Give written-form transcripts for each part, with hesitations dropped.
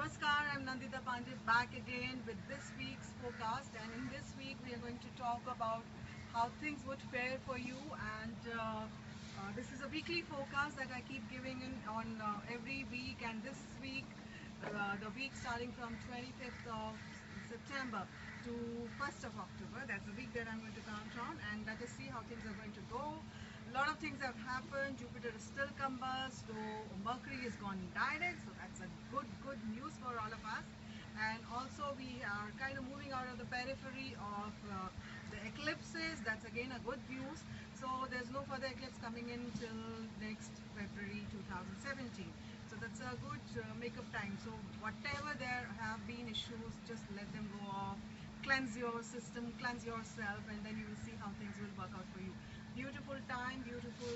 Namaskar, I'm Nandita Pandit back again with this week's forecast, and in this week we are going to talk about how things would fare for you. And this is a weekly forecast that I keep giving in on every week, and this week, the week starting from 25th of September to 1st of October, that's the week that I'm going to count on, and let us see how things are going to go. A lot of things have happened. Jupiter is still combust, though Mercury has gone direct, so that's a good news for all of us. And also we are kind of moving out of the periphery of the eclipses. That's again a good news. So there's no further eclipse coming in till next February 2017. So that's a good makeup time. So whatever there have been issues, just let them go off. Cleanse your system, cleanse yourself, and then you will see how things will work out for you. Beautiful time, beautiful.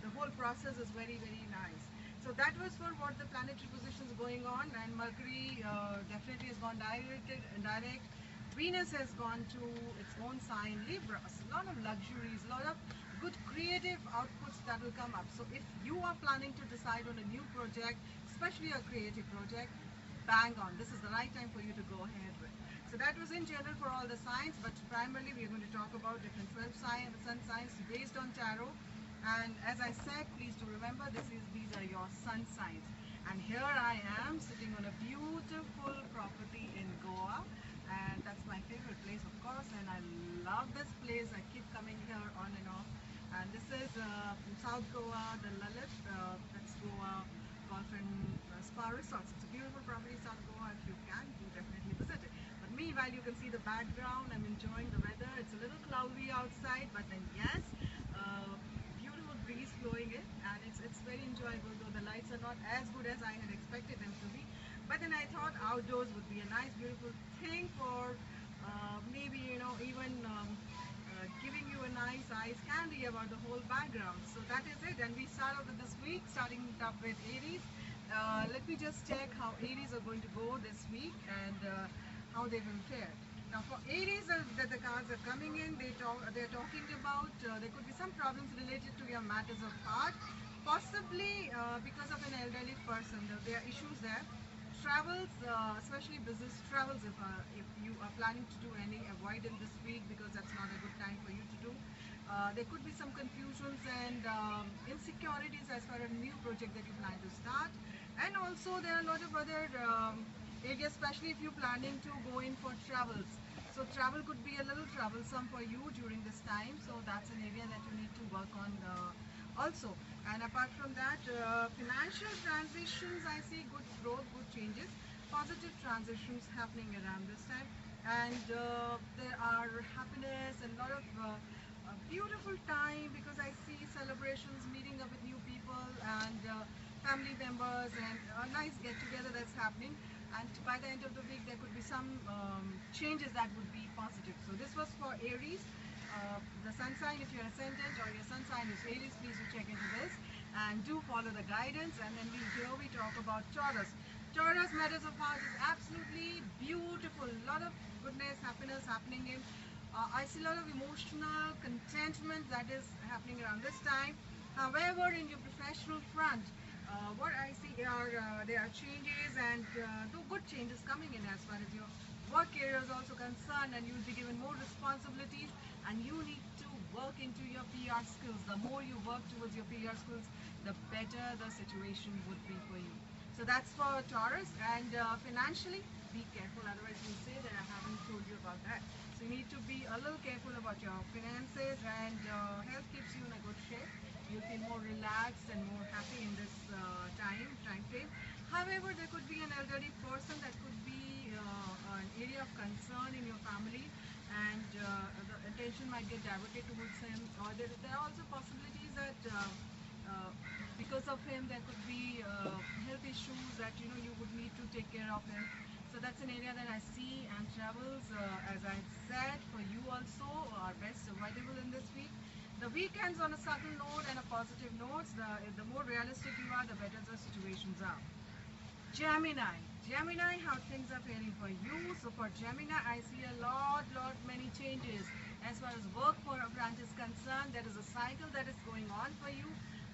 The whole process is very nice. So that was for what the planetary positions going on, and Mercury definitely has gone direct. Venus has gone to its own sign, Libra. A lot of luxuries, a lot of good creative outputs that will come up. So if you are planning to decide on a new project, especially a creative project, bang on. This is the right time for you to go ahead with. So that was in general for all the signs, but primarily we are going to talk about different 12 sun signs based on tarot. And as I said, please do remember these are your sun signs. And here I am sitting on a beautiful property in Goa, and that's my favorite place, of course, and I love this place. I keep coming here on and off. And this is South Goa, the Lalit, that's Goa Golf and Spa Resorts. It's a beautiful property, South Goa. If you can, do definitely visit it. But meanwhile, you can see the background. I'm enjoying the weather. It's a little cloudy outside, but then yes, beautiful breeze flowing in, and it's very enjoyable. Though the lights are not as good as I had expected them to be, but then I thought outdoors would be a nice, beautiful thing for maybe even. Giving you a nice eyes candy about the whole background. So that is it, and we start off with this week, starting up with Aries. Let me just check how Aries are going to go this week, and how they will fare. Now for Aries, that the cards are coming in, they're talking about there could be some problems related to your matters of heart, possibly because of an elderly person. There are issues there. Travels, especially business travels, if you are planning to do any, avoid in this week, because that's not a good time for you to do. There could be some confusions and insecurities as far as a new project that you plan to start, and also there are a lot of other areas, especially if you're planning to go in for travels. So travel could be a little troublesome for you during this time, so that's an area that you need to work on also. And apart from that, financial transitions, I see good growth, good changes, positive transitions happening around this time. And there are happiness and a lot of beautiful time, because I see celebrations, meeting up with new people and family members, and a nice get together that's happening. And by the end of the week, there could be some changes that would be positive. So this was for Aries. The sun sign, if you're ascendant or your sun sign is Aries, please do check into this and do follow the guidance. And then here we talk about Taurus. Taurus, matters of heart is absolutely beautiful. A lot of goodness, happiness happening in. I see a lot of emotional contentment that is happening around this time. However, in your professional front, what I see are there are changes, and though good changes coming in as far as your work area is also concerned, and you'll be given more responsibilities, and you need to work into your PR skills. The more you work towards your PR skills, the better the situation would be for you. So that's for Taurus. And financially, be careful, otherwise you'll say that I haven't told you about that. So you need to be a little careful about your finances, and health keeps you in a good shape. You'll feel more relaxed and more happy in this time frame. However, there could be an elderly person that could be an area of concern in your family, and the attention might get diverted towards him. Or there are also possibilities that because of him there could be health issues that you would need to take care of him. So that's an area that I see. And travels, as I said, for you also are best avoidable in this week. The weekends on a subtle note and a positive note. The more realistic you are, the better the situations are. Gemini. Gemini, how things are faring for you. So for Gemini, I see a lot many changes. As far as work for front is concerned, there is a cycle that is going on for you.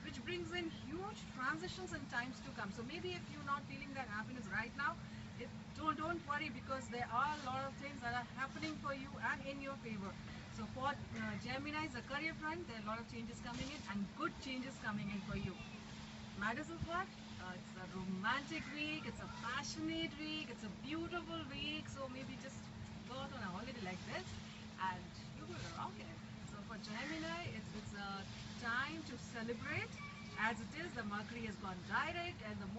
which brings in huge transitions in times to come. So maybe if you're not feeling that happiness right now, don't worry, because there are a lot of things that are happening for you and in your favor. So for Gemini, the career front, there are a lot of changes coming in and good changes coming in for you. Matters of what? It's a romantic week, it's a passionate week, it's a beautiful week. So maybe just go out on a holiday like this and you will rock it. So for Gemini, it's a time to celebrate. As it is, the Mercury has gone direct, and the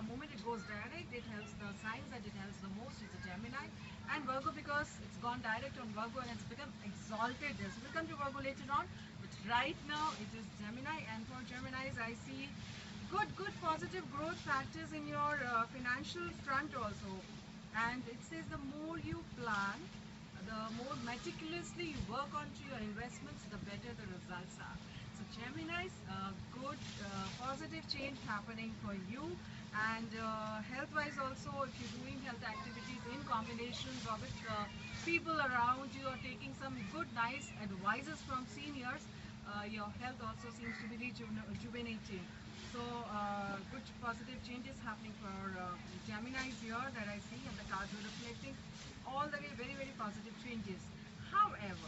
moment it goes direct, it helps the signs that it helps the most is the Gemini and Virgo, because it's gone direct on Virgo and it's become exalted there. So we'll come to Virgo later on, but right now it is Gemini, and for Geminis, I see good positive growth factors in your financial front also. And it says the more you plan, the more meticulously you work onto your investments, the better the results are. So Geminis, good positive change happening for you. And health-wise also, if you're doing health activities in combinations or with people around you, or taking some good nice advices from seniors, your health also seems to be rejuvenating. So good positive changes happening for Geminis here that I see, and the cards are reflecting all the way very positive changes. However,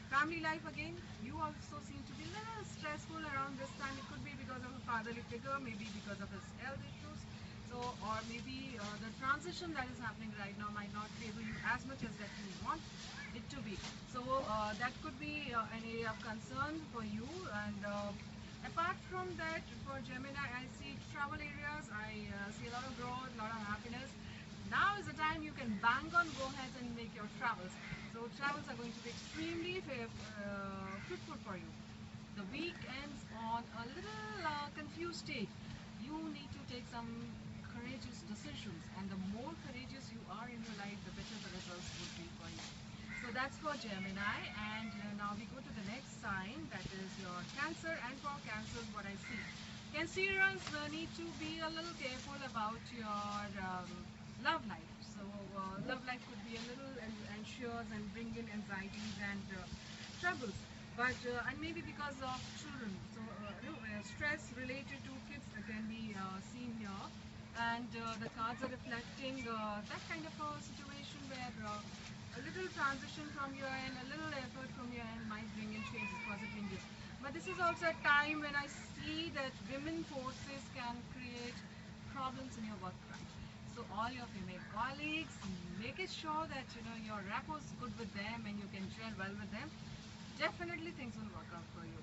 family life again, you also seem to be a little stressful around this time. It could be because of a fatherly figure, maybe because of his health issues. So, or maybe the transition that is happening right now might not favor you as much as that you want it to be. So that could be an area of concern for you. And apart from that, for Gemini, I see travel areas. I see a lot of growth, a lot of happiness. Now is the time you can bang on, go ahead and make your travels. So travels are going to be extremely fruitful for you. The week ends on a little confused state. You need to take some courageous decisions, and the more courageous you are in your life, the better the results would be for you. So that's for Gemini, and now we go to the next sign, that is your Cancer. And for Cancer, what I see, Cancerians need to be a little careful about your love life. So love life could be a little anxious and bring in anxieties and troubles. But and maybe because of children, so stress related to kids can be seen here, and the cards are reflecting that kind of a situation where a little transition from your end, a little effort from your end might bring in changes, positive changes. But this is also a time when I see that women forces can create problems in your work front. So all your female colleagues, make it sure that your rapport is good with them and you can gel well with them. Definitely things will work out for you.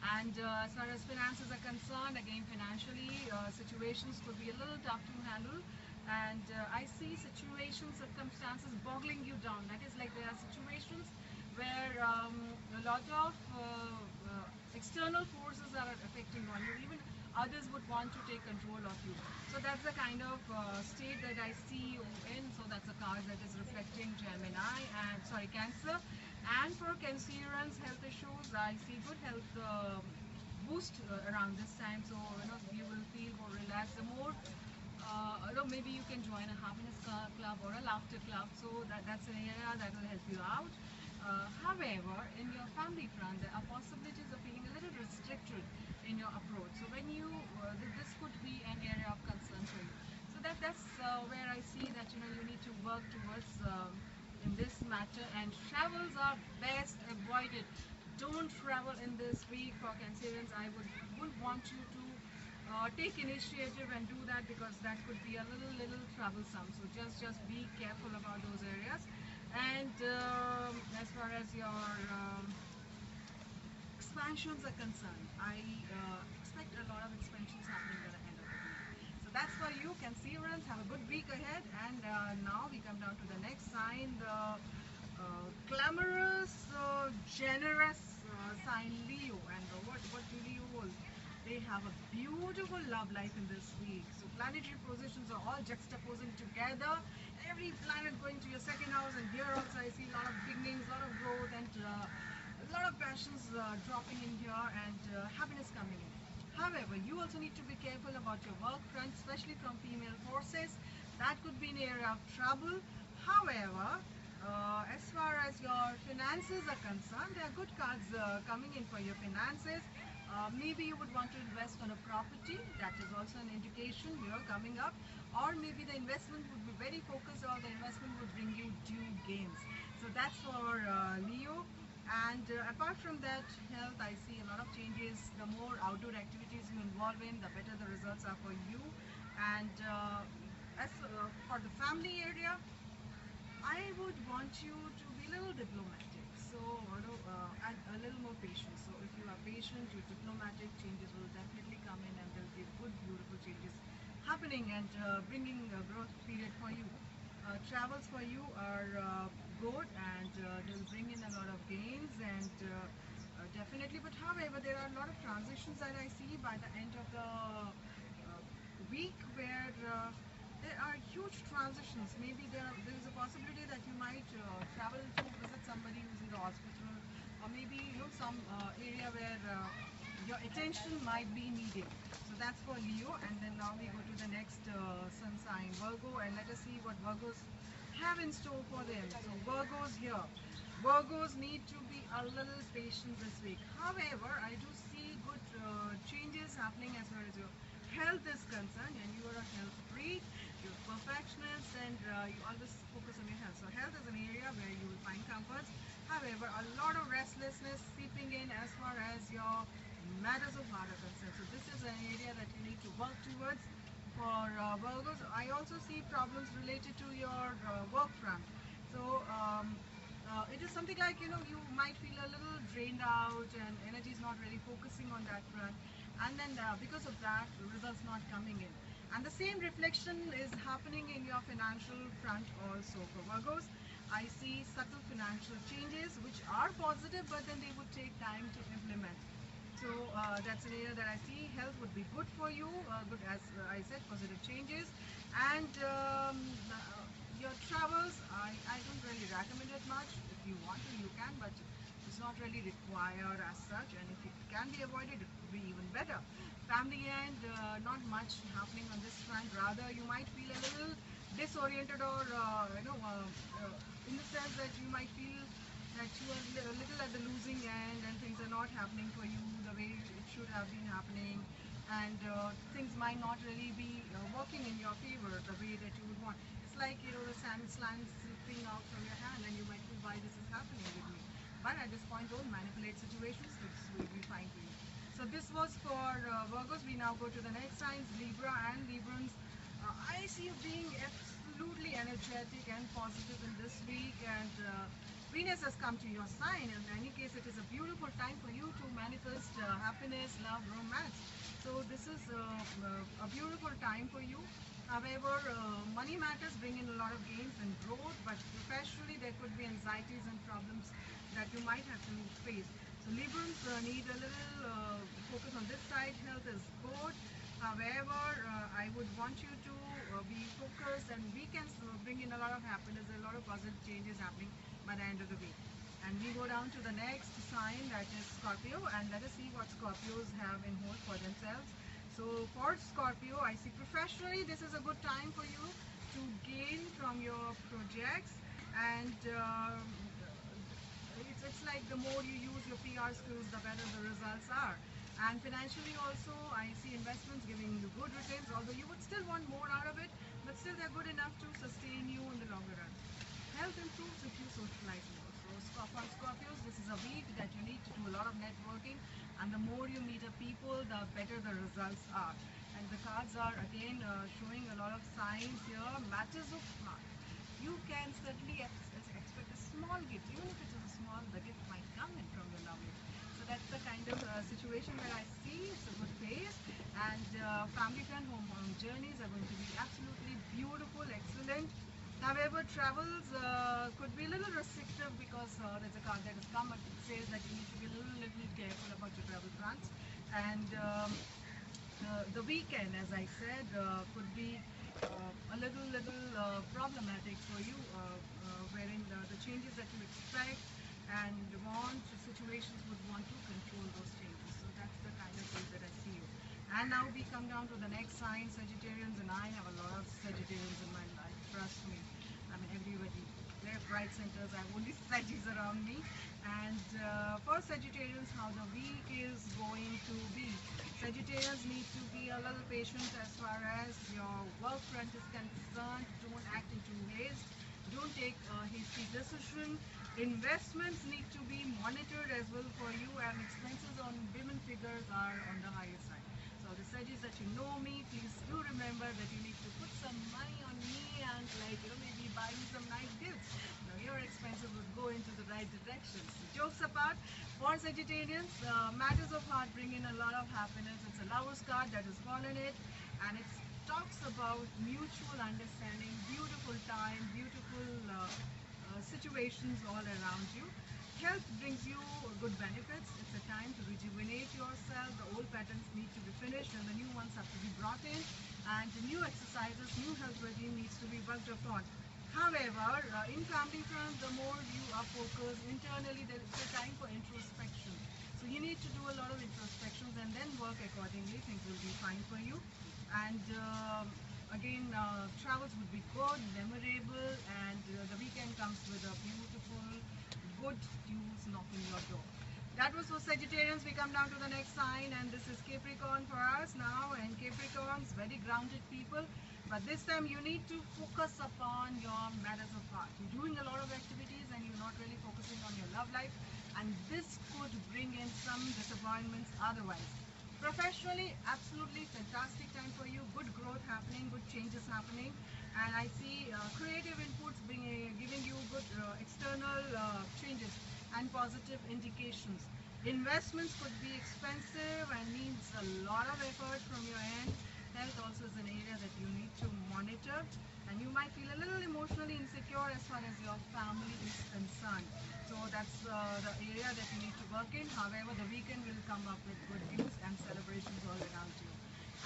And as far as finances are concerned, again financially, situations could be a little tough to handle. And I see situations, circumstances boggling you down. That is, like, there are situations where a lot of external forces are affecting on you. Even others would want to take control of you. So that's the kind of state that I see you in. So that's a card that is reflecting Gemini and Cancer. And for Cancerians, health issues, I see good health boost around this time. So you will feel more relaxed. The more maybe you can join a happiness club or a laughter club. So that's an area that will help you out. However, in your family front, there are possibilities of feeling a little restricted in your approach. So when you, this could be an area of concern for you. So that's where I see that you need to work towards in this matter. And travels are best avoided. Don't travel in this week for Cancerians. I wouldn't want you to take initiative and do that, because that could be a little troublesome. So just be careful about those areas. And as far as your expansions are concerned, I expect a lot of expansions happening at the end of the week. So that's for you, Cancerians. Have a good week ahead. And now we come down to the next sign, the glamorous, generous sign Leo. And what do Leo hold? They have a beautiful love life in this week. So planetary positions are all juxtaposing together. Every planet going to your second house, and here also I see a lot of beginnings, a lot of growth, and a lot of passions dropping in here, and happiness coming in. However, you also need to be careful about your work front, especially from female forces. That could be an area of trouble. However, as far as your finances are concerned, there are good cards coming in for your finances. Maybe you would want to invest on a property. That is also an indication here coming up. Or maybe the investment would be very focused, or the investment would bring you due gains. So that's for Leo. And apart from that, health, I see a lot of changes. The more outdoor activities you involve in, the better the results are for you. And as for the family area, I would want you to be a little diplomatic, so and a little more patient. So if you are patient, you're diplomatic, changes will definitely come in, and there will be good, beautiful changes happening and bringing a growth period for you. Travels for you are good, and they'll bring in a lot of gains and definitely. But however, there are a lot of transitions that I see by the end of the week where there are huge transitions. Maybe there is a possibility that you might travel to visit somebody who's in the hospital, or maybe some area where your attention might be needed. So that's for Leo. And then now we go to the next sun sign, Virgo, and let us see what Virgos have in store for them. So Virgos here. Virgos need to be a little patient this week. However, I do see good changes happening as far as your health is concerned, and you are a health freak, you're a perfectionist, and you always focus on your health. So health is an area where you will find comforts. However, a lot of restlessness seeping in as far as your matters of heart are concerned. So this is an area that you need to work towards for Virgos. I also see problems related to your work front. So it is something like, you might feel a little drained out, and energy is not really focusing on that front. And then because of that, the results not coming in. And the same reflection is happening in your financial front also. For Virgos, I see subtle financial changes which are positive, but then they would take time to implement. So that's an area that I see. Health would be good for you, good as I said, positive changes. And your travels, I don't really recommend it much. If you want to, you can, but it's not really required as such. And if it can be avoided, it would be even better. Family end, not much happening on this front. Rather, you might feel a little disoriented, or in the sense that you might feel that you are a little at the losing end, and things are not happening for you the way it should have been happening, and things might not really be working in your favor the way that you would want. It's like, the sand slime slipping out from your hand, and you might feel, why this is happening with me. But at this point, don't manipulate situations, which will be fine for you. So this was for Virgos. We now go to the next signs, Libra and Librans. I see you being absolutely energetic and positive in this week, and Venus has come to your sign. In any case, it is a beautiful time for you to manifest happiness, love, romance. So this is a beautiful time for you. However, money matters bring in a lot of gains and growth, but professionally there could be anxieties and problems that you might have to face. So Librans need a little focus on this side. Health is good. However, I would want you to be focused, and weekends bring in a lot of happiness, a lot of positive changes happening by the end of the week. And we go down to the next sign, that is Scorpio, and let us see what Scorpios have in hold for themselves. So for Scorpio, I see professionally this is a good time for you to gain from your projects, and it's like the more you use your PR skills, the better the results are. And financially also, I see investments giving you good returns, although you would still want more out of it, but still they're good enough to sustain you in the longer run. Health improves if you socialize more. So for Scorpios, this is a week that you need to do a lot of networking, and the more you meet people, the better the results are. And the cards are again showing a lot of signs here. Matters of heart. You can certainly expect a small gift, even if it is small, the gift might come in from your lovely. So that's the kind of situation where I see it's a good pace, and family and home journeys are going to be absolutely beautiful, excellent. However, travels could be a little restrictive, because there's a card that has come and it says that you need to be a little careful about your travel plans. And the weekend, as I said, could be a little problematic for you, wherein the changes that you expect and want, situations would want to control those changes. So that's the kind of thing that I see you. And now we come down to the next sign, Sagittarians, and I have a lot of Sagittarians in my life, trust me. I mean, everybody, left, right, centers, I have only Sagittarians around me. And for Sagittarians, how the week is going to be. Sagittarians need to be a little patient as far as your work front is concerned. Don't act in two haste. Don't take a hasty decision. Investments need to be monitored as well for you, and expenses on women figures are on the higher side. So the Sagittarians that you know me, please do remember that you need to put some money on me and maybe buy me some nice gifts. Now your expenses would go into the right direction. So jokes apart, for Sagittarians, matters of heart bring in a lot of happiness. It's a lover's card that is fallen it, and it talks about mutual understanding, beautiful time, beautiful situations all around you. Health brings you good benefits. It's a time to rejuvenate yourself. The old patterns need to be finished and the new ones have to be brought in. And the new exercises, new health regime needs to be worked upon. However, in family front, the more you are focused internally, there is a time for introspection. So you need to do a lot of introspections and then work accordingly. Things will be fine for you. And again, travels would be good, memorable, and the weekend comes with a beautiful, good news knocking your door. That was for Sagittarians. We come down to the next sign, and this is Capricorn for us now. And Capricorns, very grounded people, but this time you need to focus upon your matters of heart. You're doing a lot of activities and you're not really focusing on your love life, and this could bring in some disappointments otherwise. Professionally, absolutely fantastic time for you. Good growth happening, good changes happening, and I see creative inputs giving you good external changes and positive indications. Investments could be expensive and needs a lot of effort from your end. Health also is an area that you need to monitor, and you might feel a little emotionally insecure as far as your family is concerned. So that's the area that you need to work in. However, the weekend will come up with good news and celebrations all around you.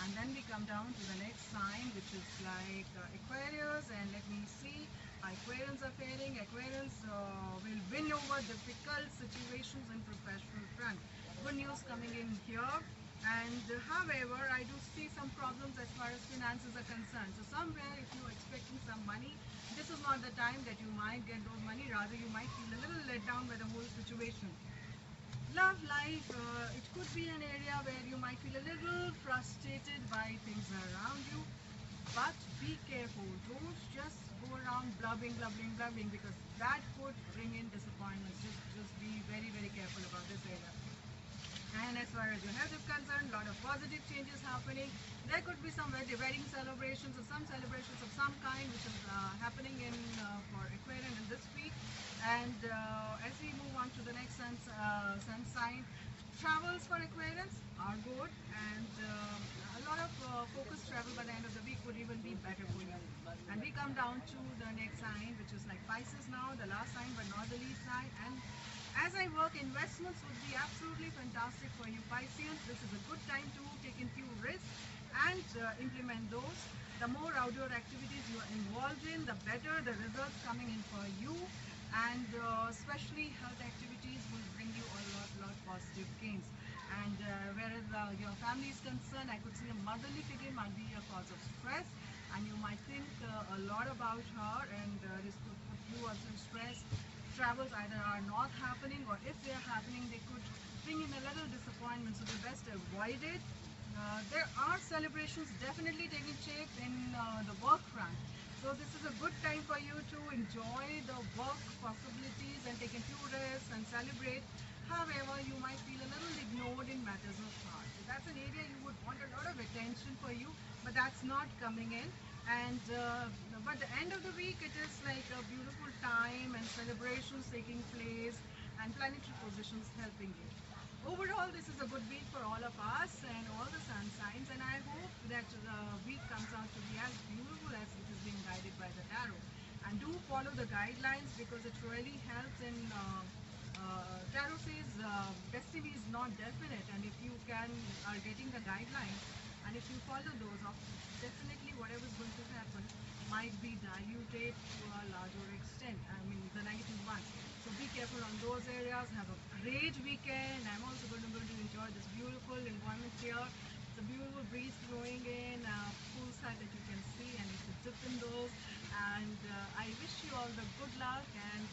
And then we come down to the next sign, which is like Aquarius, and let me see how Aquarians are faring. Aquarians will win over difficult situations in professional front. Good news coming in here. And however, I do see some problems as far as finances are concerned. So somewhere, if you're expecting some money, this is not the time that you might get those money. Rather, you might feel a little let down by the whole situation. Love life, it could be an area where you might feel a little frustrated by things around you. But be careful. Don't just go around blubbing, because that could bring in disappointments. Just be very, very careful about this area. And as far as your health is concerned, a lot of positive changes happening. There could be some wedding celebrations or some celebrations of some kind which is happening in for Aquarian in this week. And as we move on to the next sun sign, travels for Aquarians are good, and a lot of focused travel by the end of the week would even be better for you. And we come down to the next sign, which is like Pisces now, the last sign but not the least sign. And as I work, investments would be absolutely fantastic for you Pisceans. This is a good time to take in few risks and implement those. The more outdoor activities you are involved in, the better the results coming in for you. And especially health activities will bring you a lot positive gains. And whereas your family is concerned, I could see a motherly figure might be a cause of stress, and you might think a lot about her, and this could put you also in stress. Travels either are not happening, or if they are happening, they could bring in a little disappointment, so the best avoid it. There are celebrations definitely taking shape in the work front, so this is a good time for you to enjoy the work possibilities and take a few rests and celebrate. However, you might feel a little ignored in matters of heart. So that's an area you would want a lot of attention for you, but that's not coming in. And but the end of the week, it is like a beautiful time and celebrations taking place and planetary positions helping you. Overall, this is a good week for all of us and all the sun signs, and I hope that the week comes out to be as beautiful as it is being guided by the tarot. And do follow the guidelines, because it really helps in tarot says destiny is not definite, and if you are getting the guidelines, and if you follow those, definitely whatever is going to happen might be diluted to a larger extent. I mean, the negative ones. So be careful on those areas. Have a great weekend. I'm also going to enjoy this beautiful environment here. It's a beautiful breeze blowing in, poolside that you can see, and you should dip in those. And I wish you all the good luck, and